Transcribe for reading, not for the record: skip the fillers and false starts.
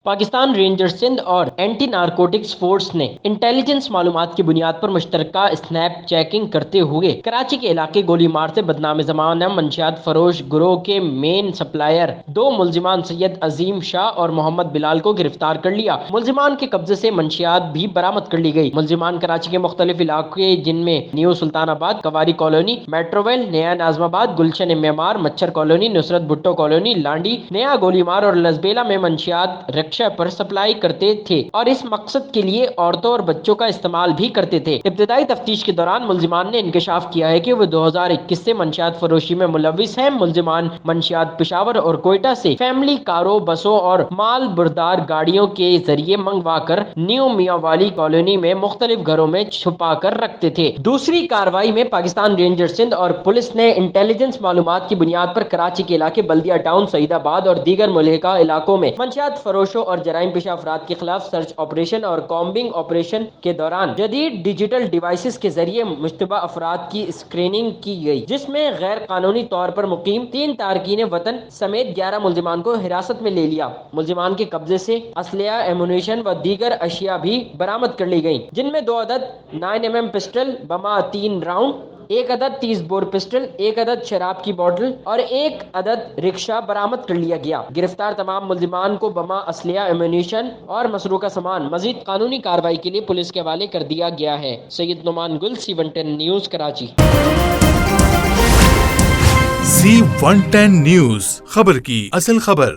Pakistan rangers Sindh اور anti narcotics force نے intelligence معلومات کی بنیاد پر مشترکہ اسنیپ چیکنگ کرتے ہوئے کراچی کے علاقے گولی مار سے بدنام زمانہ منشیات فروش گروہ کے مین سپلائر دو ملزمان سید عظیم شاہ اور محمد بلال کو گرفتار کر لیا۔ ملزمان کے قبضے سے منشیات بھی برآمد کر لی گئی۔ ملزمان کراچی کے مختلف علاقے جن میں نیو سلطان آباد، کواری کالونی، میٹروویل، نیا ناظم آباد، گلشن معمار، مچھر کالونی، نصرت بھٹو کالونی، لانڈی، نیا گولی مار اور لزبیلا میں منشیات رکشہ پر سپلائی کرتے تھے اور اس مقصد کے لیے عورتوں اور بچوں کا استعمال بھی کرتے تھے۔ ابتدائی تفتیش کے دوران ملزمان نے انکشاف کیا ہے کہ وہ 2021 سے منشیات فروشی میں ملوث ہیں۔ ملزمان منشیات پشاور اور کوئٹہ سے فیملی کاروں، بسوں اور مال بردار گاڑیوں کے ذریعے منگوا کر نیو میاں والی کالونی میں مختلف گھروں میں چھپا کر رکھتے تھے۔ دوسری کارروائی میں پاکستان رینجرز سندھ اور پولیس نے انٹیلیجنس معلومات کی بنیاد پر کراچی کے علاقے بلدیہ ٹاؤن، سعید آباد اور دیگر ملحقہ علاقوں میں منشیات فروشوں اور جرائم پیشہ افراد کے خلاف سرچ آپریشن اور کامبنگ آپریشن کے دوران جدید ڈیجیٹل ڈیوائسز کے ذریعے مشتبہ افراد کی اسکریننگ کی گئی، جس میں غیر قانونی طور پر مقیم 3 تارکین وطن سمیت 11 ملزمان کو حراست میں لے لیا۔ ملزمان کے قبضے سے اسلحہ، ایمونیشن و دیگر اشیاء بھی برآمد کر لی گئیں، جن میں 2 عدد 9mm پسٹل بما 3 راؤنڈ، 1 عدد 30 بور پسٹل، 1 عدد شراب کی بوتل اور 1 عدد رکشہ برآمد کر لیا گیا۔ گرفتار تمام ملزمان کو بما، اسلحہ، ایمونیشن اور مسروقہ سامان مزید قانونی کارروائی کے لیے پولیس کے حوالے کر دیا گیا ہے۔ سید نعمان گل، C110 news, Karachi. C110 news, خبر کی اصل خبر۔